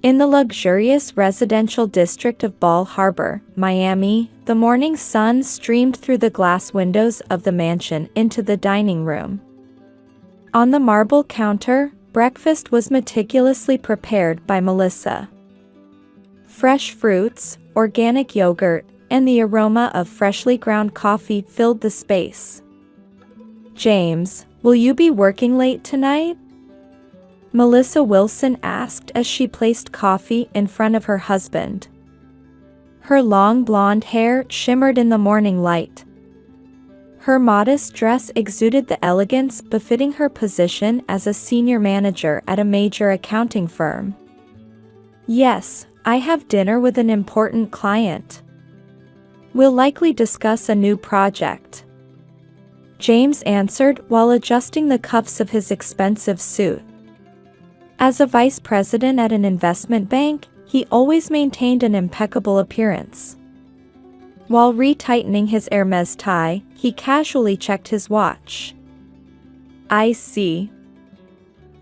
In the luxurious residential district of Bal Harbour, Miami, the morning sun streamed through the glass windows of the mansion into the dining room. On the marble counter, breakfast was meticulously prepared by Melissa. Fresh fruits, organic yogurt, and the aroma of freshly ground coffee filled the space. "James, will you be working late tonight?" Melissa Wilson asked as she placed coffee in front of her husband. Her long blonde hair shimmered in the morning light. Her modest dress exuded the elegance befitting her position as a senior manager at a major accounting firm. "Yes, I have dinner with an important client. We'll likely discuss a new project," James answered while adjusting the cuffs of his expensive suit. As a vice president at an investment bank, he always maintained an impeccable appearance. While retightening his Hermes tie, he casually checked his watch. "I see.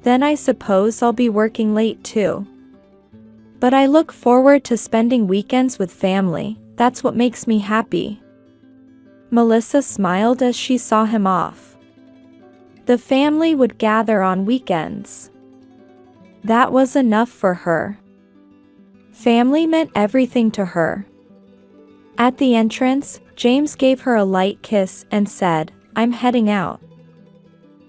Then I suppose I'll be working late too. But I look forward to spending weekends with family, that's what makes me happy." Melissa smiled as she saw him off. The family would gather on weekends. That was enough for her. Family meant everything to her. At the entrance, James gave her a light kiss and said, "I'm heading out."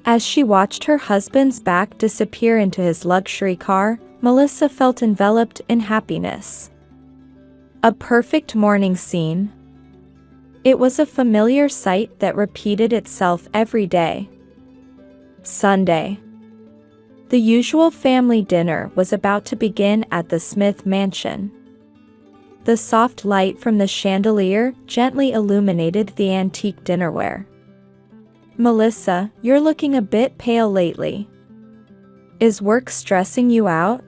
As she watched her husband's back disappear into his luxury car, Melissa felt enveloped in happiness. A perfect morning scene. It was a familiar sight that repeated itself every day. Sunday. The usual family dinner was about to begin at the Smith mansion. The soft light from the chandelier gently illuminated the antique dinnerware. "Melissa, you're looking a bit pale lately. Is work stressing you out?"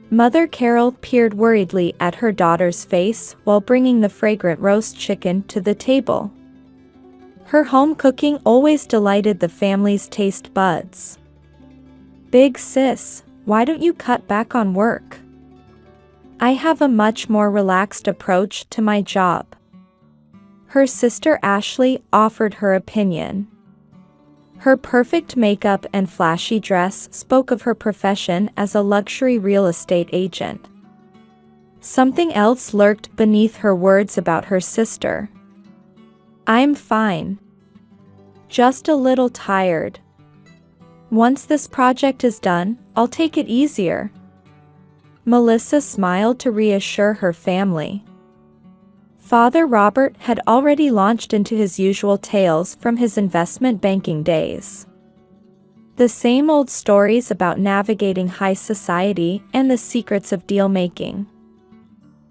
Mother Carol peered worriedly at her daughter's face while bringing the fragrant roast chicken to the table. Her home cooking always delighted the family's taste buds. "Big sis, why don't you cut back on work? I have a much more relaxed approach to my job." Her sister Ashley offered her opinion. Her perfect makeup and flashy dress spoke of her profession as a luxury real estate agent. Something else lurked beneath her words about her sister. "I'm fine. Just a little tired. Once this project is done, I'll take it easier." Melissa smiled to reassure her family. Father Robert had already launched into his usual tales from his investment banking days. The same old stories about navigating high society and the secrets of deal-making.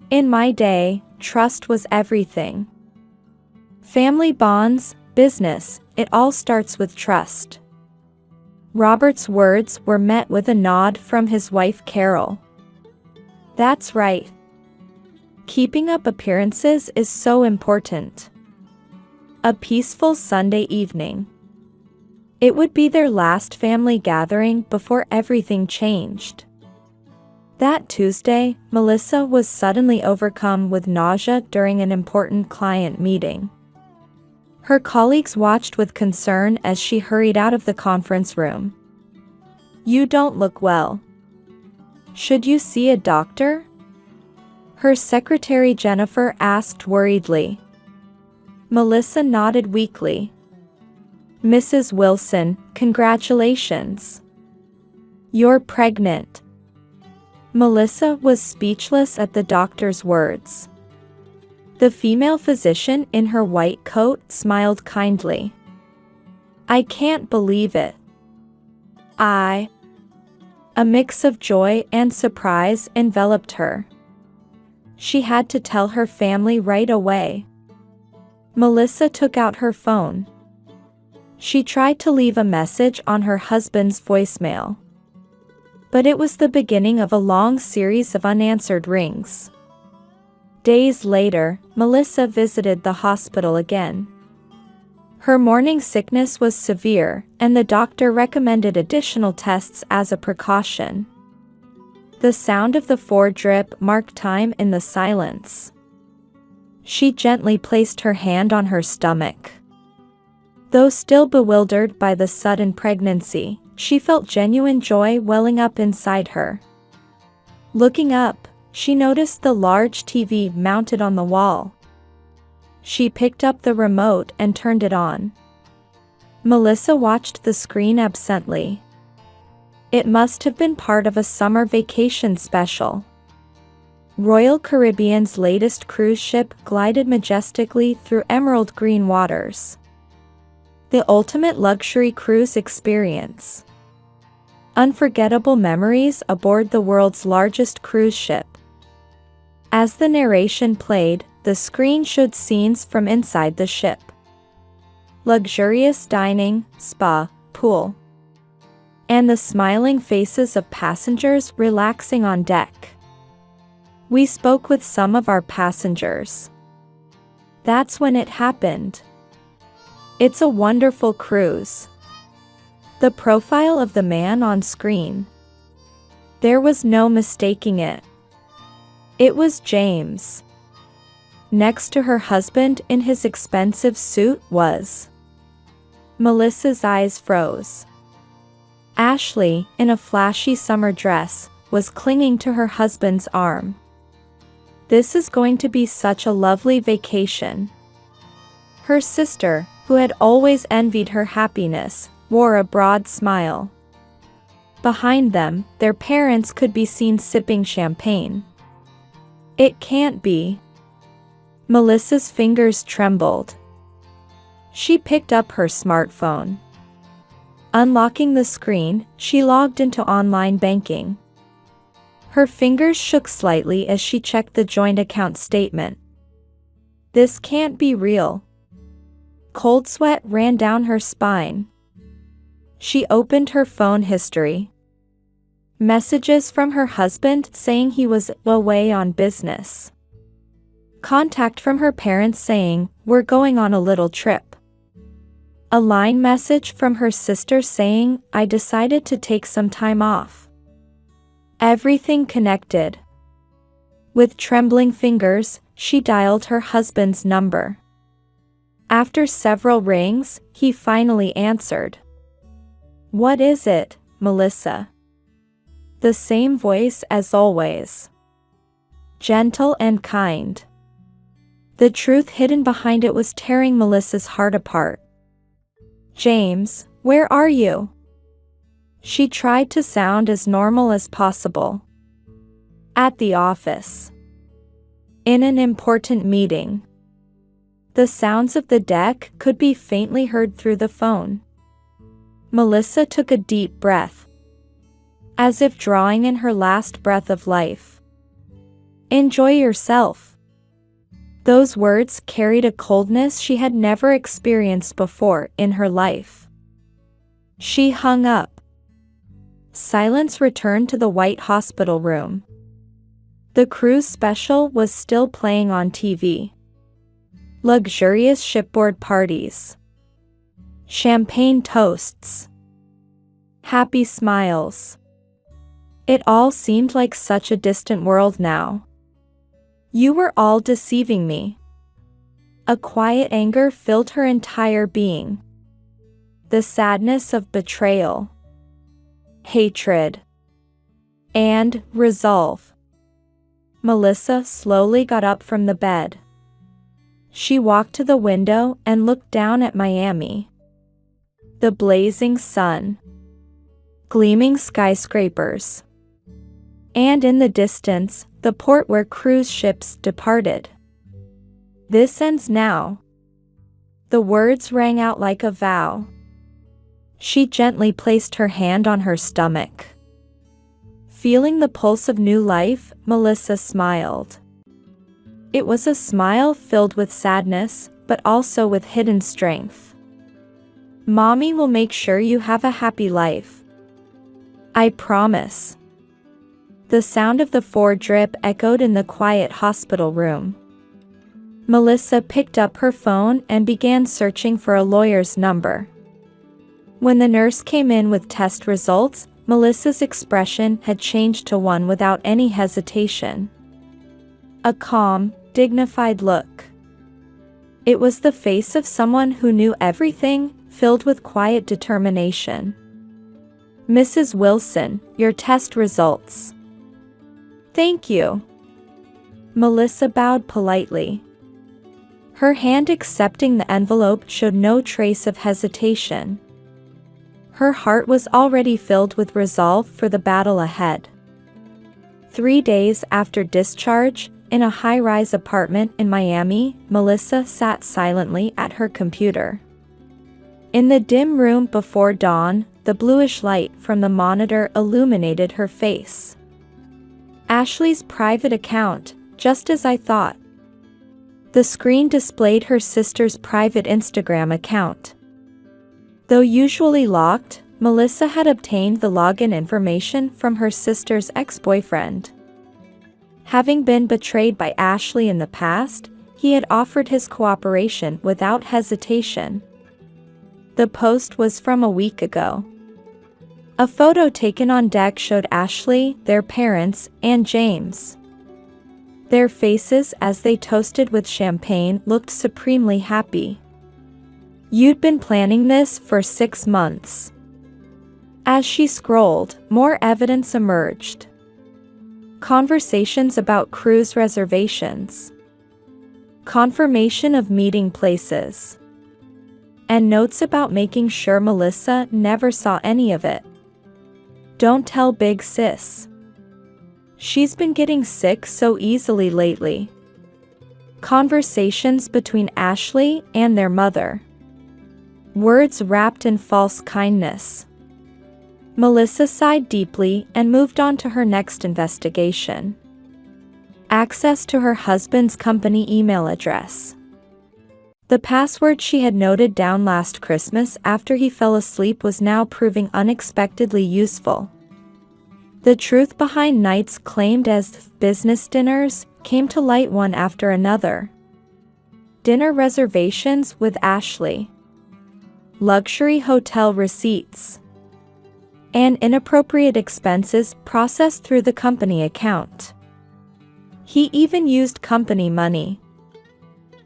"In my day, trust was everything. Family bonds, business, it all starts with trust." Robert's words were met with a nod from his wife Carol. "That's right. Keeping up appearances is so important." A peaceful Sunday evening. It would be their last family gathering before everything changed. That Tuesday, Melissa was suddenly overcome with nausea during an important client meeting. Her colleagues watched with concern as she hurried out of the conference room. "You don't look well. Should you see a doctor?" her secretary Jennifer asked worriedly. Melissa nodded weakly. "Mrs. Wilson, congratulations. You're pregnant." Melissa was speechless at the doctor's words. The female physician in her white coat smiled kindly. "I can't believe it. A mix of joy and surprise enveloped her. She had to tell her family right away. Melissa took out her phone. She tried to leave a message on her husband's voicemail. But it was the beginning of a long series of unanswered rings. Days later, Melissa visited the hospital again. Her morning sickness was severe, and the doctor recommended additional tests as a precaution. The sound of the four-drip marked time in the silence. She gently placed her hand on her stomach. Though still bewildered by the sudden pregnancy, she felt genuine joy welling up inside her. Looking up, she noticed the large TV mounted on the wall. She picked up the remote and turned it on. Melissa watched the screen absently. It must have been part of a summer vacation special. Royal Caribbean's latest cruise ship glided majestically through emerald green waters. The ultimate luxury cruise experience. Unforgettable memories aboard the world's largest cruise ship. As the narration played, the screen showed scenes from inside the ship. Luxurious dining, spa, pool. And the smiling faces of passengers relaxing on deck. We spoke with some of our passengers. That's when it happened. It's a wonderful cruise. The profile of the man on screen. There was no mistaking it. It was James. Next to her husband in his expensive suit was. Melissa's eyes froze. Ashley, in a flashy summer dress, was clinging to her husband's arm. This is going to be such a lovely vacation. Her sister, who had always envied her happiness, wore a broad smile. Behind them, their parents could be seen sipping champagne. It can't be. Melissa's fingers trembled. She picked up her smartphone. Unlocking the screen, she logged into online banking. Her fingers shook slightly as she checked the joint account statement. This can't be real. Cold sweat ran down her spine. She opened her phone history. Messages from her husband saying he was away on business. Contact from her parents saying, "We're going on a little trip." A line message from her sister saying, "I decided to take some time off." Everything connected. With trembling fingers, she dialed her husband's number. After several rings, he finally answered. "What is it, Melissa?" The same voice as always. Gentle and kind. The truth hidden behind it was tearing Melissa's heart apart. "James, where are you?" She tried to sound as normal as possible. "At the office. In an important meeting." The sounds of the deck could be faintly heard through the phone. Melissa took a deep breath, as if drawing in her last breath of life. "Enjoy yourself." Those words carried a coldness she had never experienced before in her life. She hung up. Silence returned to the white hospital room. The cruise special was still playing on TV. Luxurious shipboard parties. Champagne toasts. Happy smiles. It all seemed like such a distant world now. "You were all deceiving me." A quiet anger filled her entire being. The sadness of betrayal. Hatred. And resolve. Melissa slowly got up from the bed. She walked to the window and looked down at Miami. The blazing sun. Gleaming skyscrapers. And in the distance, the port where cruise ships departed. "This ends now." The words rang out like a vow. She gently placed her hand on her stomach. Feeling the pulse of new life, Melissa smiled. It was a smile filled with sadness, but also with hidden strength. "Mommy will make sure you have a happy life. I promise." The sound of the Ford drip echoed in the quiet hospital room. Melissa picked up her phone and began searching for a lawyer's number. When the nurse came in with test results, Melissa's expression had changed to one without any hesitation. A calm, dignified look. It was the face of someone who knew everything, filled with quiet determination. "Mrs. Wilson, your test results." "Thank you." Melissa bowed politely. Her hand accepting the envelope showed no trace of hesitation. Her heart was already filled with resolve for the battle ahead. 3 days after discharge, in a high-rise apartment in Miami, Melissa sat silently at her computer. In the dim room before dawn, the bluish light from the monitor illuminated her face. "Ashley's private account, just as I thought." The screen displayed her sister's private Instagram account. Though usually locked, Melissa had obtained the login information from her sister's ex-boyfriend. Having been betrayed by Ashley in the past, he had offered his cooperation without hesitation. The post was from a week ago. A photo taken on deck showed Ashley, their parents, and James. Their faces as they toasted with champagne looked supremely happy. "You'd been planning this for 6 months." As she scrolled, more evidence emerged. Conversations about cruise reservations. Confirmation of meeting places. And notes about making sure Melissa never saw any of it. "Don't tell big sis. She's been getting sick so easily lately." Conversations between Ashley and their mother. Words wrapped in false kindness. Melissa sighed deeply and moved on to her next investigation. Access to her husband's company email address. The password she had noted down last Christmas after he fell asleep was now proving unexpectedly useful. The truth behind nights claimed as business dinners came to light one after another. Dinner reservations with Ashley. Luxury hotel receipts. And inappropriate expenses processed through the company account. He even used company money.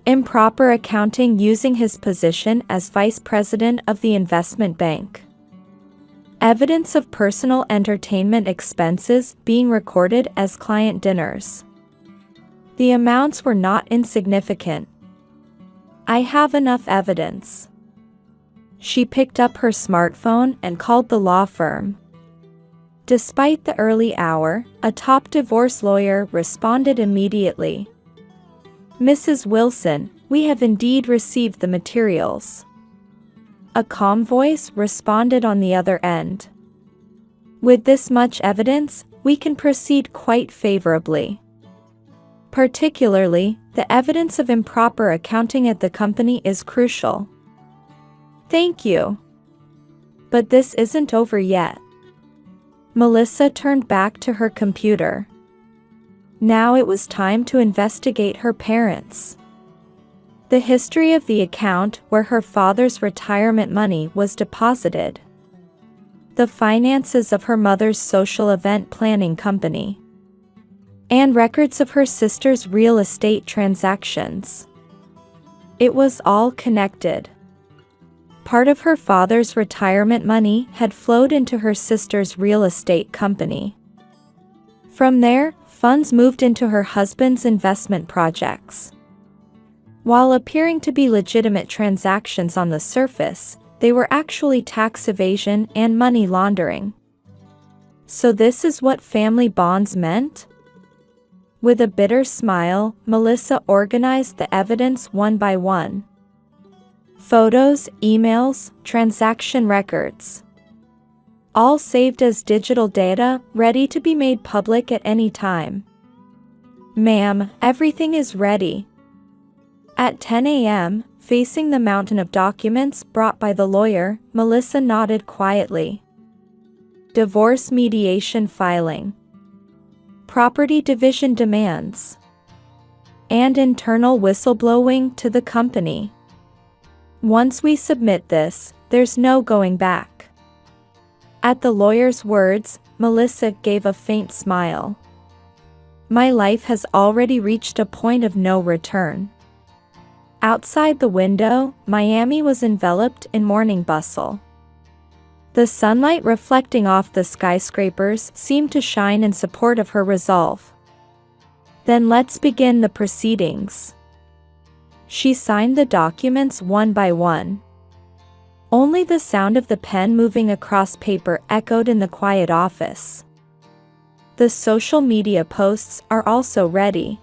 Improper accounting using his position as vice president of the investment bank. Evidence of personal entertainment expenses being recorded as client dinners. The amounts were not insignificant. "I have enough evidence." She picked up her smartphone and called the law firm. Despite the early hour, a top divorce lawyer responded immediately. "Mrs. Wilson, we have indeed received the materials." A calm voice responded on the other end. "With this much evidence, we can proceed quite favorably. Particularly, the evidence of improper accounting at the company is crucial." "Thank you. But this isn't over yet." Melissa turned back to her computer. Now it was time to investigate her parents. The history of the account where her father's retirement money was deposited. The finances of her mother's social event planning company. And records of her sister's real estate transactions. It was all connected. Part of her father's retirement money had flowed into her sister's real estate company. From there, funds moved into her husband's investment projects. While appearing to be legitimate transactions on the surface, they were actually tax evasion and money laundering. So this is what family bonds meant? With a bitter smile, Melissa organized the evidence one by one. Photos, emails, transaction records. All saved as digital data, ready to be made public at any time. "Ma'am, everything is ready." At 10 a.m., facing the mountain of documents brought by the lawyer, Melissa nodded quietly. Divorce mediation filing. Property division demands. And internal whistleblowing to the company. Once we submit this, there's no going back. At the lawyer's words, Melissa gave a faint smile. My life has already reached a point of no return. Outside the window, Miami was enveloped in morning bustle. The sunlight reflecting off the skyscrapers seemed to shine in support of her resolve. Then let's begin the proceedings. She signed the documents one by one. Only the sound of the pen moving across paper echoed in the quiet office. The social media posts are also ready.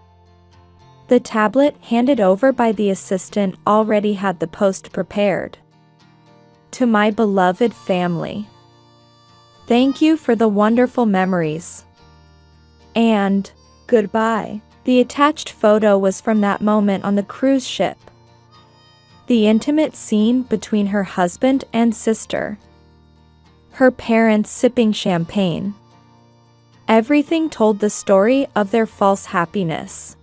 The tablet handed over by the assistant already had the post prepared. To my beloved family. Thank you for the wonderful memories. And goodbye. The attached photo was from that moment on the cruise ship. The intimate scene between her husband and sister. Her parents sipping champagne. Everything told the story of their false happiness.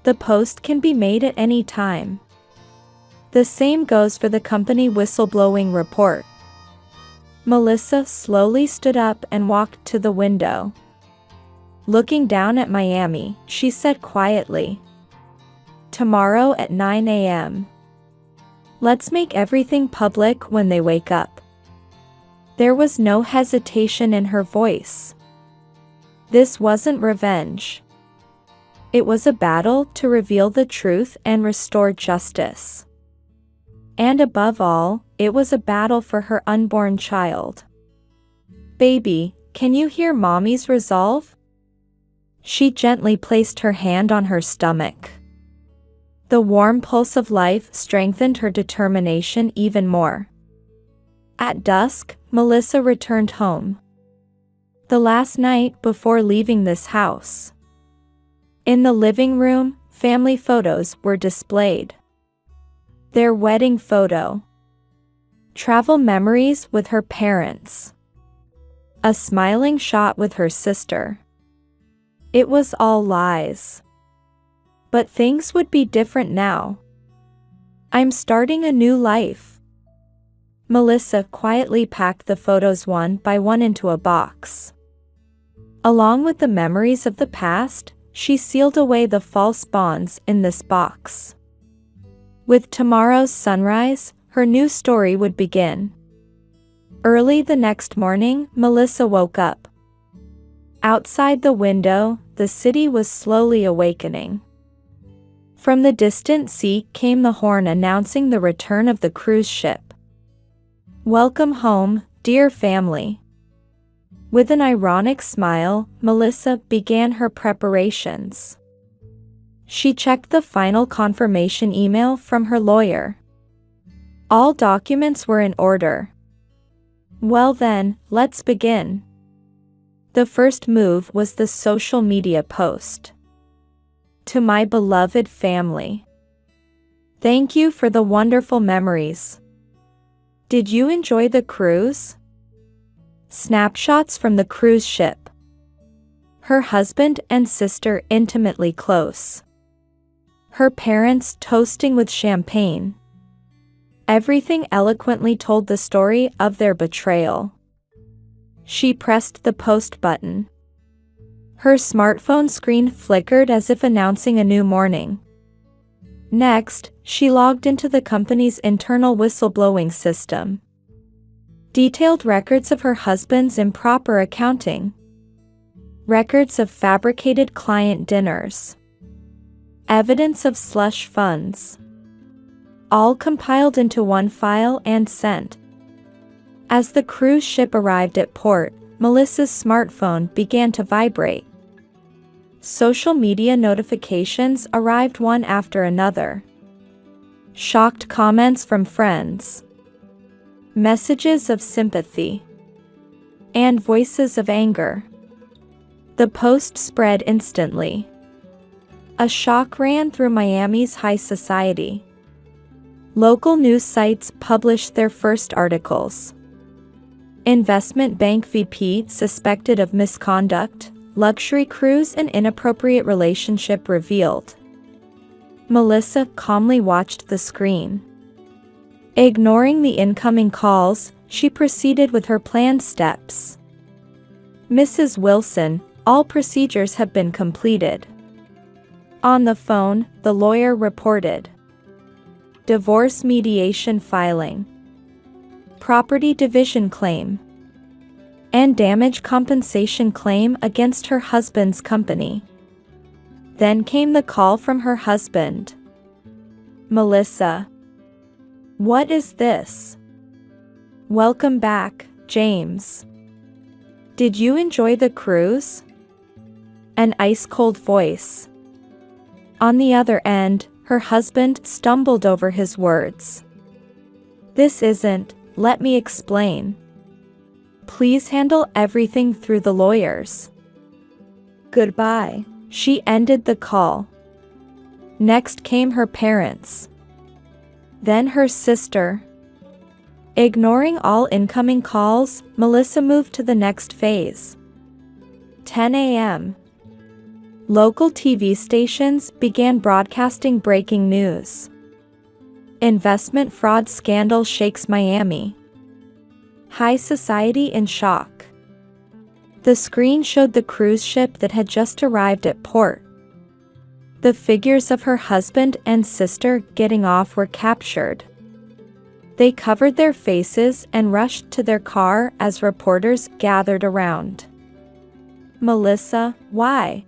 The post can be made at any time. The same goes for the company whistleblowing report. Melissa slowly stood up and walked to the window. Looking down at Miami, she said quietly, "Tomorrow at 9 a.m. Let's make everything public when they wake up." There was no hesitation in her voice. This wasn't revenge. It was a battle to reveal the truth and restore justice. And above all, it was a battle for her unborn child. "Baby, can you hear Mommy's resolve?" She gently placed her hand on her stomach. The warm pulse of life strengthened her determination even more. At dusk, Melissa returned home. The last night before leaving this house. In the living room, family photos were displayed. Their wedding photo. Travel memories with her parents. A smiling shot with her sister. It was all lies. But things would be different now. I'm starting a new life. Melissa quietly packed the photos one by one into a box. Along with the memories of the past, she sealed away the false bonds in this box. With tomorrow's sunrise, her new story would begin. Early the next morning, Melissa woke up. Outside the window, the city was slowly awakening. From the distant sea came the horn announcing the return of the cruise ship. "Welcome home, dear family." With an ironic smile, Melissa began her preparations. She checked the final confirmation email from her lawyer. All documents were in order. Well then, let's begin. The first move was the social media post. To my beloved family. Thank you for the wonderful memories. Did you enjoy the cruise? Snapshots from the cruise ship. Her husband and sister intimately close. Her parents toasting with champagne. Everything eloquently told the story of their betrayal. She pressed the post button. Her smartphone screen flickered as if announcing a new morning. Next, she logged into the company's internal whistleblowing system. Detailed records of her husband's improper accounting. Records of fabricated client dinners. Evidence of slush funds. All compiled into one file and sent. As the cruise ship arrived at port, Melissa's smartphone began to vibrate. Social media notifications arrived one after another. Shocked comments from friends. Messages of sympathy. And voices of anger. The post spread instantly. A shock ran through Miami's high society. Local news sites published their first articles. Investment bank VP suspected of misconduct, luxury cruise and inappropriate relationship revealed. Melissa calmly watched the screen. Ignoring the incoming calls, She proceeded with her planned steps. Mrs. Wilson, all procedures have been completed. On the phone, the lawyer reported. Divorce mediation filing. Property division claim. And damage compensation claim against her husband's company. Then came the call from her husband. Melissa. What is this? Welcome back, James. Did you enjoy the cruise? An ice-cold voice. On the other end, her husband stumbled over his words. This isn't, let me explain. Please handle everything through the lawyers. Goodbye. She ended the call. Next came her parents. Then her sister. Ignoring all incoming calls, Melissa moved to the next phase. 10 a.m. Local TV stations began broadcasting breaking news. Investment fraud scandal shakes Miami. High society in shock. The screen showed the cruise ship that had just arrived at port. The figures of her husband and sister getting off were captured. They covered their faces and rushed to their car as reporters gathered around. Melissa, why?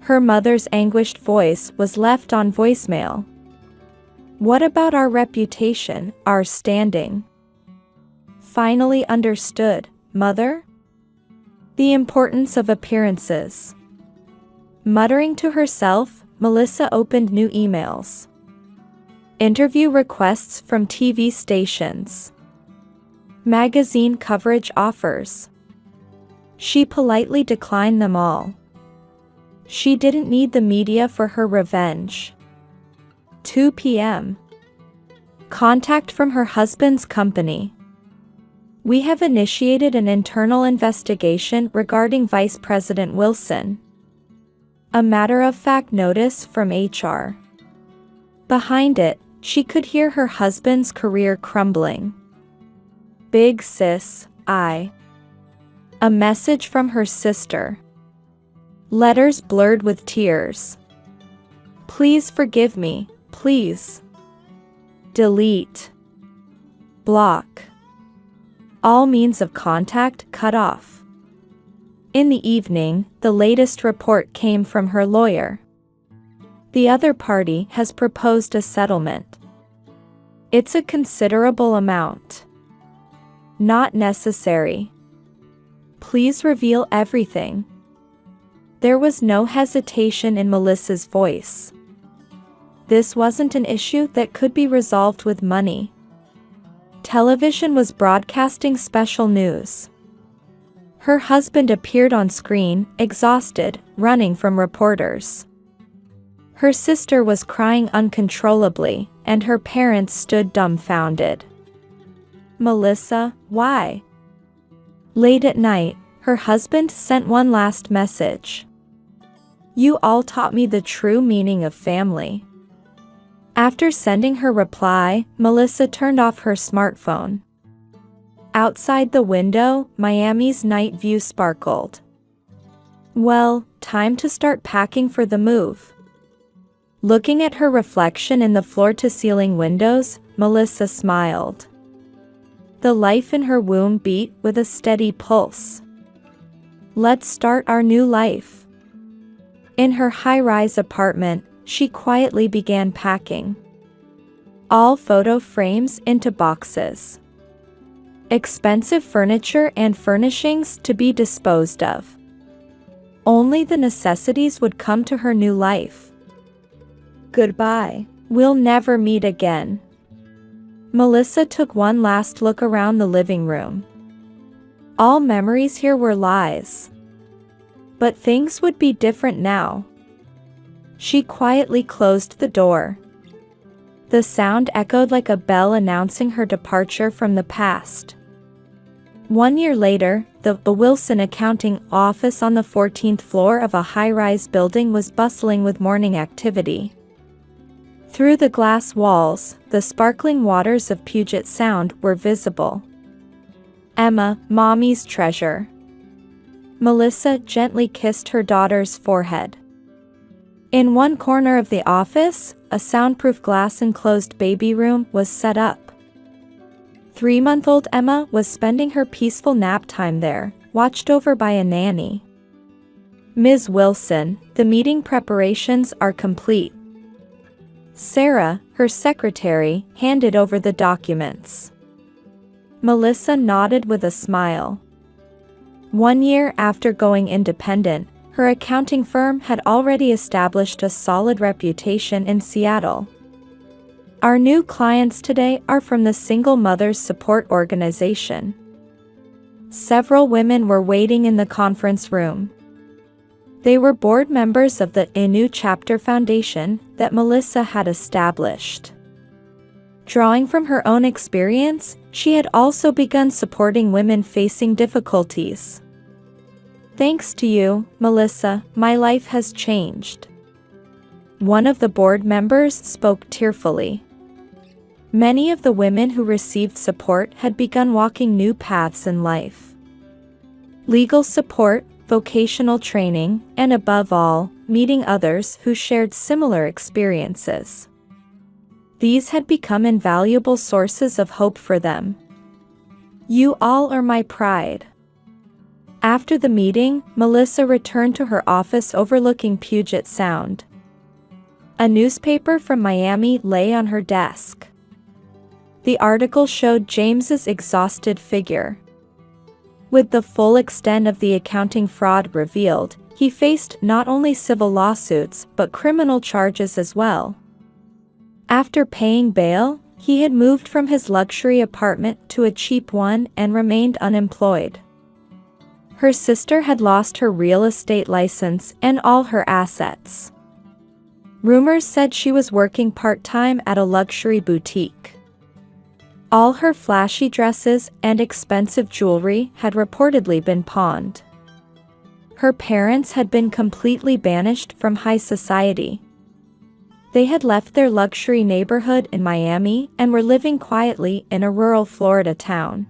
Her mother's anguished voice was left on voicemail. What about our reputation, our standing? Finally understood, Mother? The importance of appearances. Muttering to herself, Melissa opened new emails. Interview requests from TV stations. Magazine coverage offers. She politely declined them all. She didn't need the media for her revenge. 2 p.m. Contact from her husband's company. We have initiated an internal investigation regarding Vice President Wilson. A matter-of-fact notice from HR. Behind it, she could hear her husband's career crumbling. Big sis, I. A message from her sister. Letters blurred with tears. Please forgive me, please. Delete. Block. All means of contact cut off. In the evening, the latest report came from her lawyer. The other party has proposed a settlement. It's a considerable amount. Not necessary. Please reveal everything. There was no hesitation in Melissa's voice. This wasn't an issue that could be resolved with money. Television was broadcasting special news. Her husband appeared on screen, exhausted, running from reporters. Her sister was crying uncontrollably, and her parents stood dumbfounded. Melissa, why? Late at night, her husband sent one last message. You all taught me the true meaning of family. After sending her reply, Melissa turned off her smartphone. Outside the window, Miami's night view sparkled. Well, time to start packing for the move. Looking at her reflection in the floor-to-ceiling windows, Melissa smiled. The life in her womb beat with a steady pulse. Let's start our new life. In her high-rise apartment, she quietly began packing. All photo frames into boxes. Expensive furniture and furnishings to be disposed of. Only the necessities would come to her new life. Goodbye. We'll never meet again. Melissa took one last look around the living room. All memories here were lies. But things would be different now. She quietly closed the door. The sound echoed like a bell announcing her departure from the past. 1 year later, the Wilson accounting office on the 14th floor of a high-rise building was bustling with morning activity. Through the glass walls, the sparkling waters of Puget Sound were visible. Emma, Mommy's treasure. Melissa gently kissed her daughter's forehead. In one corner of the office, a soundproof glass-enclosed baby room was set up. 3-month-old Emma was spending her peaceful nap time there, watched over by a nanny. Ms. Wilson, the meeting preparations are complete. Sarah, her secretary, handed over the documents. Melissa nodded with a smile. 1 year after going independent, her accounting firm had already established a solid reputation in Seattle. Our new clients today are from the Single Mothers Support Organization. Several women were waiting in the conference room. They were board members of the A New Chapter Foundation that Melissa had established. Drawing from her own experience, she had also begun supporting women facing difficulties. Thanks to you, Melissa, my life has changed. One of the board members spoke tearfully. Many of the women who received support had begun walking new paths in life. Legal support, vocational training, and above all, meeting others who shared similar experiences. These had become invaluable sources of hope for them. You all are my pride. After the meeting, Melissa returned to her office overlooking Puget Sound. A newspaper from Miami lay on her desk. The article showed James's exhausted figure. With the full extent of the accounting fraud revealed, he faced not only civil lawsuits but criminal charges as well. After paying bail, he had moved from his luxury apartment to a cheap one and remained unemployed. Her sister had lost her real estate license and all her assets. Rumors said she was working part-time at a luxury boutique. All her flashy dresses and expensive jewelry had reportedly been pawned. Her parents had been completely banished from high society. They had left their luxury neighborhood in Miami and were living quietly in a rural Florida town.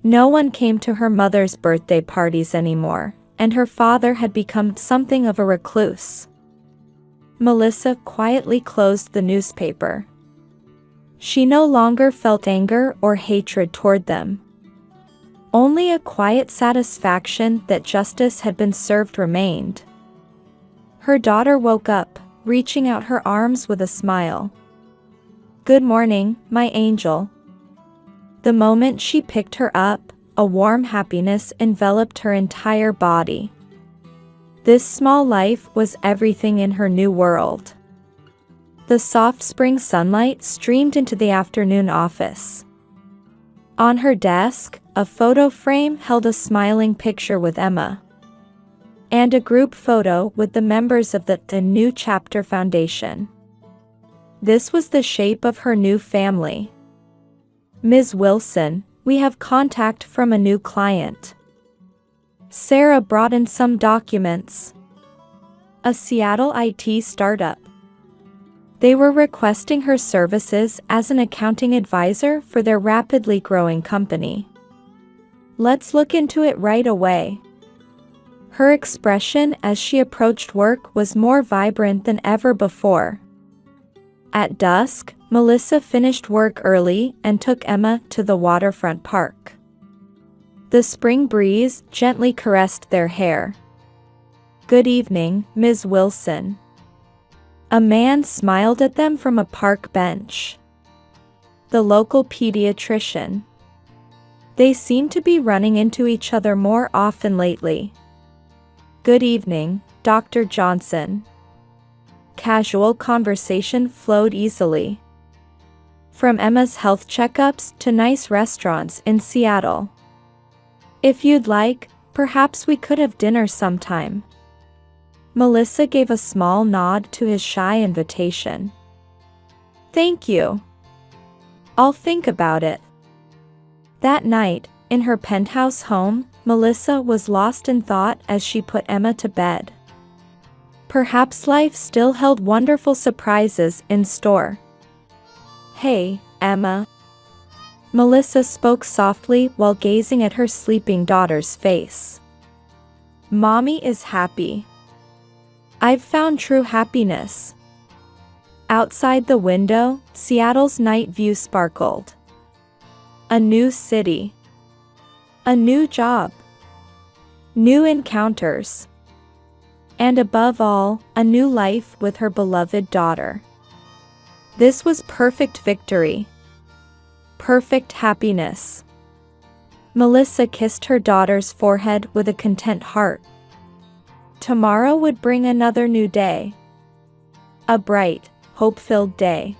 No one came to her mother's birthday parties anymore, and her father had become something of a recluse. Melissa quietly closed the newspaper. She no longer felt anger or hatred toward them. Only a quiet satisfaction that justice had been served remained. Her daughter woke up, reaching out her arms with a smile. "Good morning, my angel." The moment she picked her up, a warm happiness enveloped her entire body. This small life was everything in her new world. The soft spring sunlight streamed into the afternoon office. On her desk, a photo frame held a smiling picture with Emma, and a group photo with the members of the A New Chapter Foundation. This was the shape of her new family. "Ms. Wilson, we have contact from a new client." Sarah brought in some documents. A Seattle IT startup. They were requesting her services as an accounting advisor for their rapidly growing company. "Let's look into it right away." Her expression as she approached work was more vibrant than ever before. At dusk, Melissa finished work early and took Emma to the waterfront park. The spring breeze gently caressed their hair. "Good evening, Ms. Wilson." A man smiled at them from a park bench. The local pediatrician. They seemed to be running into each other more often lately. "Good evening, Dr. Johnson." Casual conversation flowed easily. From Emma's health checkups to nice restaurants in Seattle. "If you'd like, perhaps we could have dinner sometime." Melissa gave a small nod to his shy invitation. "Thank you. I'll think about it." That night, in her penthouse home, Melissa was lost in thought as she put Emma to bed. Perhaps life still held wonderful surprises in store. "Hey, Emma." Melissa spoke softly while gazing at her sleeping daughter's face. Mommy is happy. I've found true happiness. Outside the window, Seattle's night view sparkled. A new city. A new job. New encounters. And above all, a new life with her beloved daughter. This was perfect victory. Perfect happiness. Melissa kissed her daughter's forehead with a content heart. Tomorrow would bring another new day. A bright, hope-filled day.